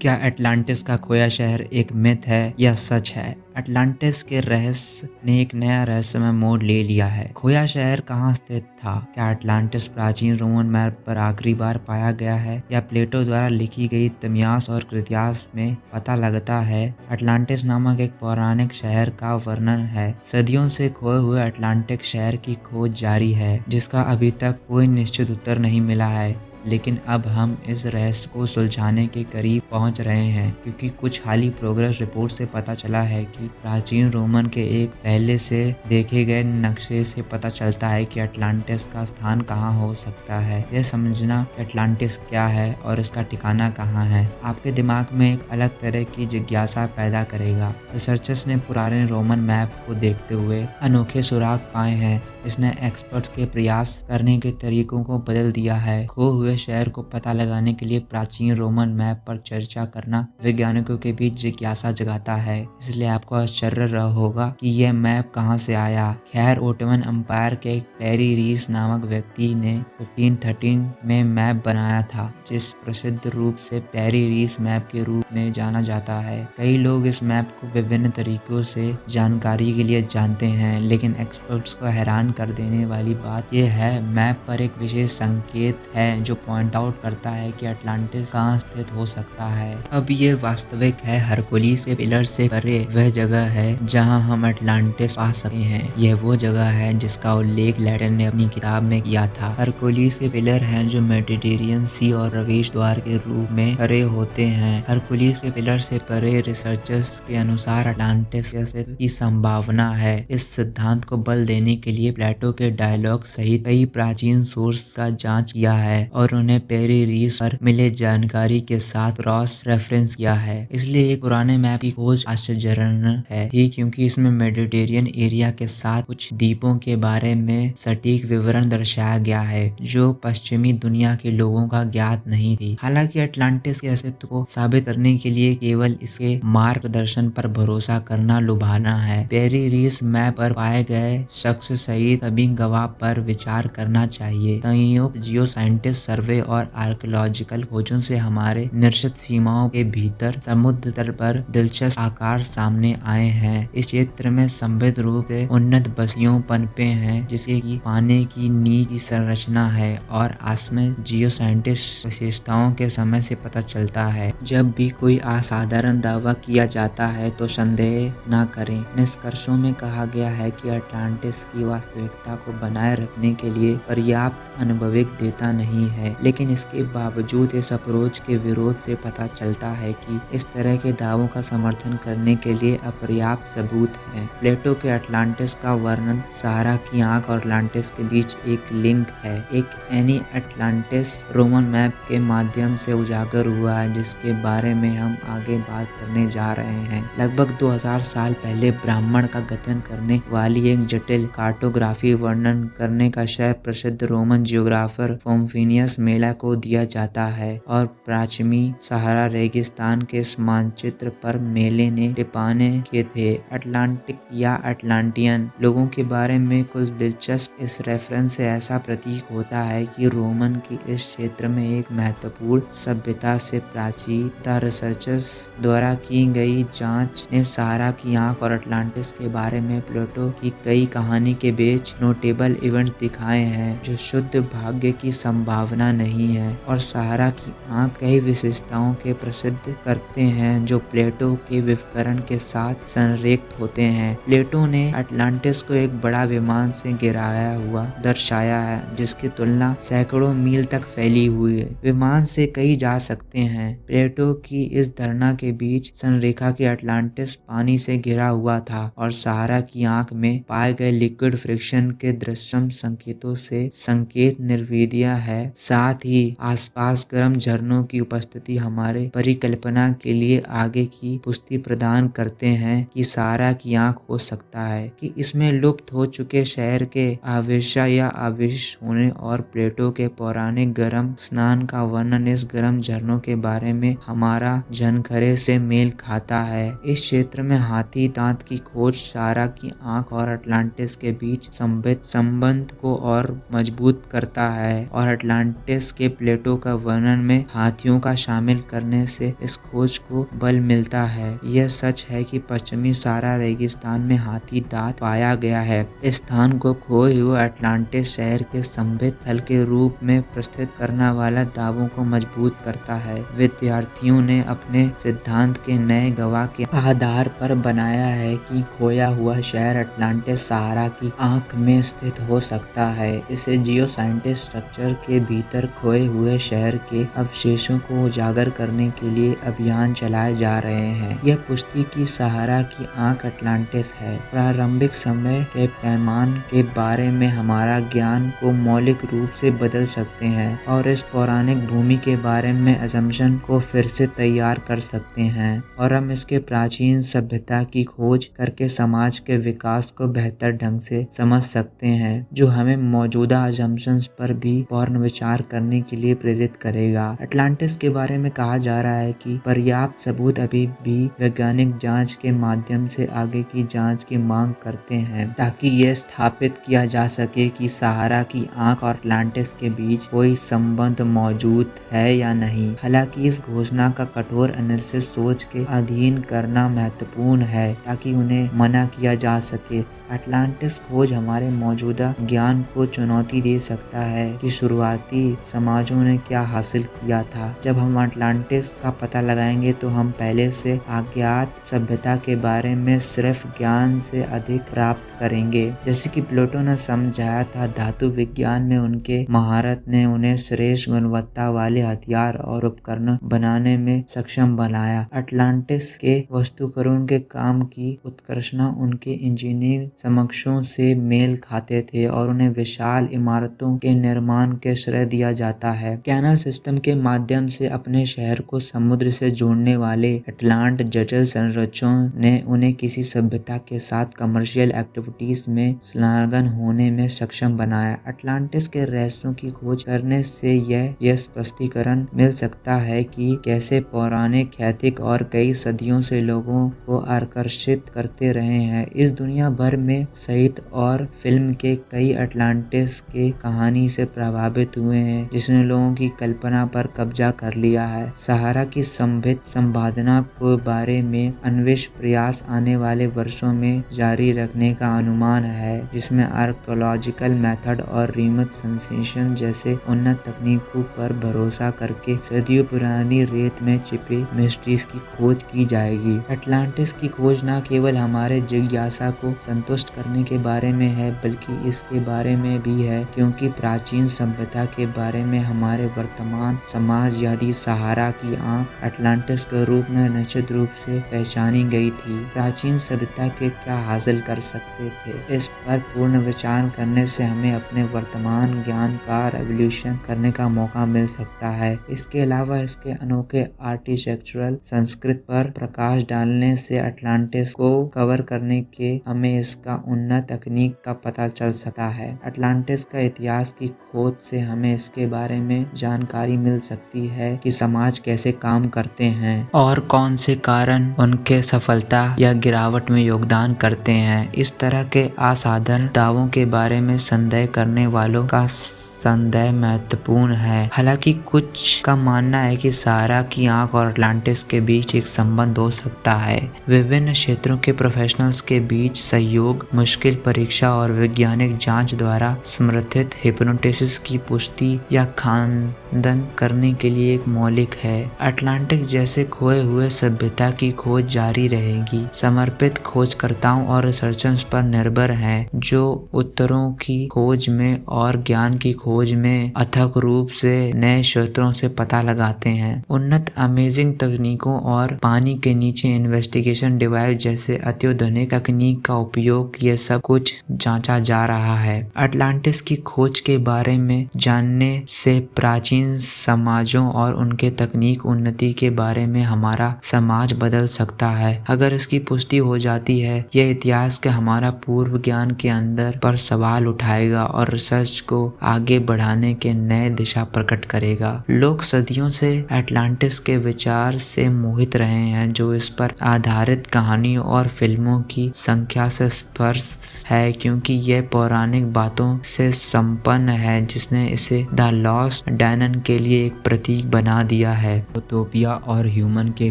क्या अटलांटिस का खोया शहर एक मिथ है या सच है? अटलांटिस के रहस्य ने एक नया रहस्यमय मोड़ ले लिया है। खोया शहर कहाँ स्थित था? क्या अटलांटिस प्राचीन रोमन मैप पर आखिरी बार पाया गया है या प्लेटो द्वारा लिखी गई तमियास और कृतियास में पता लगता है? अटलांटिस नामक एक पौराणिक शहर का वर्णन है। सदियों से खोए हुए अटलांटिक शहर की खोज जारी है, जिसका अभी तक कोई निश्चित उत्तर नहीं मिला है। लेकिन अब हम इस रहस्य को सुलझाने के करीब पहुंच रहे हैं, क्योंकि कुछ हाल ही प्रोग्रेस रिपोर्ट से पता चला है कि प्राचीन रोमन के एक पहले से देखे गए नक्शे से पता चलता है कि अटलांटिस का स्थान कहां हो सकता है। यह समझना कि अटलांटिस क्या है और इसका ठिकाना कहां है, आपके दिमाग में एक अलग तरह की जिज्ञासा पैदा करेगा। रिसर्चर्स ने पुराने रोमन मैप को देखते हुए अनोखे सुराग पाए हैं। इसने एक्सपर्ट्स के प्रयास करने के तरीकों को बदल दिया है। खोए हुए शहर को पता लगाने के लिए प्राचीन रोमन मैप पर चर्चा करना वैज्ञानिकों के बीच जिज्ञासा जगाता है। इसलिए आपको आश्चर्य रहा होगा कि यह मैप कहां से आया। खैर, ओटोमन एम्पायर के पेरी रीस नामक व्यक्ति ने 1513 में मैप बनाया था, जिस प्रसिद्ध रूप से पेरी रीस मैप के रूप में जाना जाता है। कई लोग इस मैप को विभिन्न तरीकों से जानकारी के लिए जानते हैं, लेकिन एक्सपर्ट्स को हैरान कर देने वाली बात यह है, मैप पर एक विशेष संकेत है जो पॉइंट आउट करता है कि अटलांटिस कहाँ स्थित हो सकता है। अब ये वास्तविक है। हरकुलिस के पिलर से परे वह जगह है जहां हम अटलांटिस पा सकते हैं। यह वो जगह है जिसका उल्लेख लैटन ने अपनी किताब में किया था। हरकुलिस के पिलर हैं जो मेडिटेरियन सी और प्रवेश द्वार के रूप में खड़े होते हैं। हरकुलिस के पिलर से परे रिसर्चर्स के अनुसार अटलांटिस की संभावना है। इस सिद्धांत को बल देने के लिए प्लेटो के डायलॉग सहित कई प्राचीन सोर्स का जांच किया है और उन्हें पेरी रीस पर मिले जानकारी के साथ क्रॉस रेफरेंस किया है। इसलिए एक पुराने मैप की खोज आश्चर्यजनक है ही, क्योंकि इसमें मेडिटेरियन एरिया के साथ कुछ द्वीपों के बारे में सटीक विवरण दर्शाया गया है जो पश्चिमी दुनिया के लोगों का ज्ञात नहीं थी। हालांकि अटलांटिस के अस्तित्व को साबित करने के लिए केवल इसके मार्गदर्शन पर भरोसा करना लुभाना है। पेरी रीस मैप पर पाए गए शख्स सहित सभी गवाह पर विचार करना चाहिए। संयुक्त जियो साइंटिस्ट सर्वे और आर्कियोलॉजिकल खोजों से हमारे निश्चित सीमाओं के भीतर समुद्र तल पर दिलचस्प आकार सामने आए हैं। इस क्षेत्र में संभवित रूप से उन्नत बस्तियों पनपे हैं, जिससे कि पानी की नीच की संरचना है और आसमें जियो साइंटिस्ट विशेषताओं के समय से पता चलता है। जब भी कोई असाधारण दावा किया जाता है तो संदेह न करें। निष्कर्षों में कहा गया है कि अटलांटिस की वास्तविकता को बनाए रखने के लिए पर्याप्त अनुभविक डेटा नहीं है, लेकिन इसके बावजूद इस अप्रोच के विरोध से पता चलता है कि इस तरह के दावों का समर्थन करने के लिए अपर्याप्त सबूत है। प्लेटो के अटलांटिस का वर्णन सहारा की आंख और अटलांटिस के बीच एक लिंक है। एक एनी अटलांटिस रोमन मैप के माध्यम से उजागर हुआ है, जिसके बारे में हम आगे बात करने जा रहे हैं। लगभग 2000 साल पहले ब्राह्मण का गठन करने वाली एक जटिल कार्टोग्राफी वर्णन करने का श्रेय प्रसिद्ध रोमन जियोग्राफर पोम्फिनियस मेला को दिया जाता है और पश्चिमी सहारा रेगिस्तान के इस मानचित्र पर मेले ने टिप्पणी किए थे। अटलांटिक या अटलांटियन लोगों के बारे में कुछ दिलचस्प इस रेफरेंस से ऐसा प्रतीक होता है कि रोमन की इस क्षेत्र में एक महत्वपूर्ण सभ्यता से प्राचीनता। रिसर्चर्स द्वारा की गई जांच ने सहारा की आंख और अटलांटिस के बारे में प्लेटो की कई कहानी के बीच नोटेबल इवेंट्स दिखाए हैं जो शुद्ध भाग्य की संभावना नहीं है, और सहारा की आंख कई विशेषताओं के प्रसिद्ध करते हैं जो प्लेटो के विवरण के साथ संरेखित होते हैं। प्लेटो ने अटलांटिस को एक बड़ा विमान से गिराया हुआ दर्शाया है, जिसकी तुलना सैकड़ों मील तक फैली हुई है। विमान से कई जा सकते हैं। प्लेटो की इस धारणा के बीच संरेखा की अटलांटिस पानी से घिरा हुआ था और सहारा की आंख में पाए गए लिक्विड फ्रिक्शन के दृश्यम संकेतों से संकेत निर्विद्या है। साथ ही आसपास गर्म झरनों की उपस्थिति हमारे परिकल्पना के लिए आगे की पुष्टि प्रदान करते हैं कि सहारा की आंख हो सकता है कि इसमें लुप्त हो चुके शहर के आवेशा या आवेश होने, और प्लेटो के पौराणिक गर्म स्नान का वर्णन इस गर्म झरनों के बारे में हमारा झनखरे से मेल खाता है। इस क्षेत्र में हाथी दांत की खोज सहारा की आंख और अटलांटिस के बीच संबंध को और मजबूत करता है, और अटलांटिस अटलांटिस के प्लेटो का वर्णन में हाथियों का शामिल करने से इस खोज को बल मिलता है। यह सच है कि पश्चिमी सहारा रेगिस्तान में हाथी दांत पाया गया है। इस स्थान को खोए हुए अटलांटिस शहर के संभित स्थल के रूप में प्रस्तुत करने वाला दावों को मजबूत करता है। विद्यार्थियों ने अपने सिद्धांत के नए गवाह के आधार पर बनाया है कि खोया हुआ शहर अटलांटिस सहारा की आंख में स्थित हो सकता है। इसे जियो साइंटिस्ट स्ट्रक्चर के भीतर खोए हुए शहर के अवशेषों को उजागर करने के लिए अभियान चलाए जा रहे हैं। यह पुष्टि की सहारा की आंख अटलांटिस है। प्रारंभिक समय के पैमान के बारे में हमारा ज्ञान को मौलिक रूप से बदल सकते हैं और इस पौराणिक भूमि के बारे में असम्पशन को फिर से तैयार कर सकते हैं और हम इसके प्राचीन सभ्यता की खोज करके समाज के विकास को बेहतर ढंग से समझ सकते हैं, जो हमें मौजूदा असम्पशंस पर भी पुनर्विचार करने के लिए प्रेरित करेगा। अटलांटिस के बारे में कहा जा रहा है कि पर्याप्त सबूत अभी भी वैज्ञानिक जांच के माध्यम से आगे की जांच की मांग करते हैं, ताकि यह स्थापित किया जा सके कि सहारा की आंख और अटलांटिस के बीच कोई संबंध मौजूद है या नहीं। हालांकि इस घोषणा का कठोर एनालिसिस सोच के अधीन करना महत्वपूर्ण है ताकि उन्हें मना किया जा सके। अटलांटिस खोज हमारे मौजूदा ज्ञान को चुनौती दे सकता है कि शुरुआती समाजों ने क्या हासिल किया था। जब हम अटलांटिस का पता लगाएंगे तो हम पहले से अज्ञात सभ्यता के बारे में सिर्फ ज्ञान से अधिक प्राप्त करेंगे। जैसे कि प्लेटो ने समझाया था, धातु विज्ञान में उनके महारत ने उन्हें श्रेष्ठ गुणवत्ता वाले हथियार और उपकरण बनाने में सक्षम बनाया। अटलांटिस के वास्तुकारों के काम की उत्कृष्टता उनके इंजीनियरिंग समक्षों से मेल खाते थे और उन्हें विशाल इमारतों के निर्माण के श्रेय दिया जाता है। कैनाल सिस्टम के माध्यम से अपने शहर को समुद्र से जोड़ने वाले अटलांट जटिल संरचनाओं ने उन्हें किसी सभ्यता के साथ कमर्शियल एक्टिविटीज में संलग्न होने में सक्षम बनाया। अटलांटिस के रहस्यों की खोज करने से यह स्पष्टीकरण मिल सकता है कि कैसे पौराणिक ऐतिहासिक और कई सदियों से लोगों को आकर्षित करते रहे हैं। इस दुनिया भर में साहित्य और फिल्म के कई अटलांटिस के कहानी से प्रभावित हुए हैं, जिसने लोगों की कल्पना पर कब्जा कर लिया है। सहारा की संभित संभावना के बारे में अन्वेषण प्रयास आने वाले वर्षों में जारी रखने का अनुमान है, जिसमें आर्कियोलॉजिकल मेथड और रिमोट सेंसेशन जैसे उन्नत तकनीकों पर भरोसा करके सदियों पुरानी रेत में छिपे मिस्ट्रीज की खोज की जाएगी। अटलांटिस की खोज न केवल हमारे जिज्ञासा को संतुष्ट करने के बारे में है, बल्कि इसके बारे में भी है क्योंकि प्राचीन सभ्यता के बारे में हमारे वर्तमान समाज यदि सहारा की आंख अटलांटिस के रूप में निश्चित रूप से पहचानी गई थी। प्राचीन सभ्यता के क्या हासिल कर सकते थे, इस पर पूर्ण विचार करने से हमें अपने वर्तमान ज्ञान का रेवोल्यूशन करने का मौका मिल सकता है। इसके अलावा इसके अनोखे आर्किटेक्चरल संस्कृत पर प्रकाश डालने से अटलांटिस को कवर करने के हमें इसका उन्नत तकनीक का पता चल सकता है। अटलांटिस का इतिहास की खोज से हमें इसके बारे में जानकारी मिल सकती है कि समाज कैसे काम करते हैं और कौन से कारण उनके सफलता या गिरावट में योगदान करते हैं। इस तरह के असाधारण दावों के बारे में संदेह करने वालों का संदेह महत्वपूर्ण है। हालांकि कुछ का मानना है कि सहारा की आंख और अटलांटिस के बीच एक संबंध हो सकता है। विभिन्न क्षेत्रों के प्रोफेशनल्स के बीच सहयोग, मुश्किल परीक्षा और वैज्ञानिक जांच द्वारा समर्थित हिप्नोटिसिस की पुष्टि या खंडन करने के लिए एक मौलिक है। अटलांटिस जैसे खोए हुए सभ्यता की खोज जारी रहेगी। समर्पित खोजकर्ताओं और रिसर्चर्स पर निर्भर हैं, जो उत्तरों की खोज में और ज्ञान की खोज में अथक रूप से नए क्षेत्रों से पता लगाते हैं। उन्नत अमेजिंग तकनीकों और पानी के नीचे इन्वेस्टिगेशन डिवाइस जैसे अत्याधुनिक तकनीक का उपयोग ये सब कुछ जांचा जा रहा है। अटलांटिस की खोज के बारे में जानने से प्राचीन प्राचीन समाजों और उनके तकनीक उन्नति के बारे में हमारा समाज बदल सकता है। अगर इसकी पुष्टि हो जाती है, यह इतिहास के हमारा पूर्व ज्ञान के अंदर पर सवाल उठाएगा और रिसर्च को आगे बढ़ाने के नए दिशा प्रकट करेगा। लोग सदियों से एटलांटिस के विचार से मोहित रहे हैं, जो इस पर आधारित कहानियों और फिल्मों की संख्या से स्पर्श है, क्योंकि यह पौराणिक बातों से संपन्न है, जिसने इसे द लॉस्ट डायनन के लिए एक प्रतीक बना दिया है। यूटोपिया और ह्यूमन के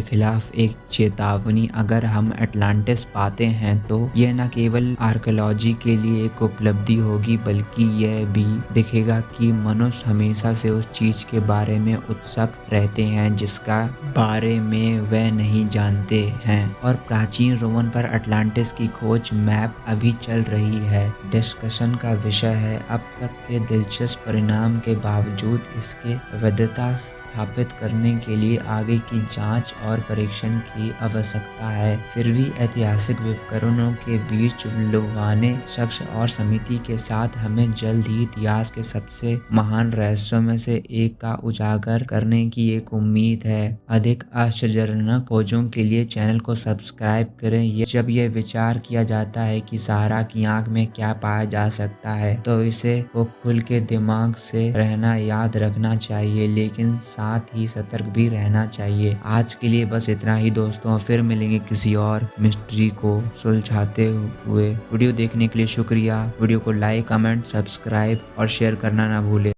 खिलाफ एक चेतावनी। अगर हम एटलांटिस पाते हैं तो यह न केवल आर्कियोलॉजी के लिए एक उपलब्धि होगी, बल्कि यह भी दिखेगा कि मनुष्य हमेशा से उस चीज के बारे में उत्सुक रहते हैं जिसका बारे में वे नहीं जानते हैं। और प्राचीन रोमन पर अटलांटिस की खोज मैप अभी चल रही है, डिस्कशन का विषय है। अब तक के दिलचस्प परिणाम के बावजूद इसके वैधता स्थापित करने के लिए आगे की जांच और परीक्षण की आवश्यकता है। फिर भी ऐतिहासिक विवरणों के बीच लुभाने शख्स और समिति के साथ हमें जल्द ही इतिहास के सबसे महान रहस्यों में से एक का उजागर करने की एक उम्मीद है। अधिक आश्चर्यजनक खोजों के लिए चैनल को सब्सक्राइब करें। जब यह विचार किया जाता है कि सहारा की आंख में क्या पाया जा सकता है, तो इसे को खुल के दिमाग से रहना याद रखना चाहिए, लेकिन साथ ही सतर्क भी रहना चाहिए। आज के लिए बस इतना ही दोस्तों, फिर मिलेंगे किसी और मिस्ट्री को सुलझाते हुए। वीडियो देखने के लिए शुक्रिया। वीडियो को लाइक, कमेंट, सब्सक्राइब और शेयर करना ना भूले।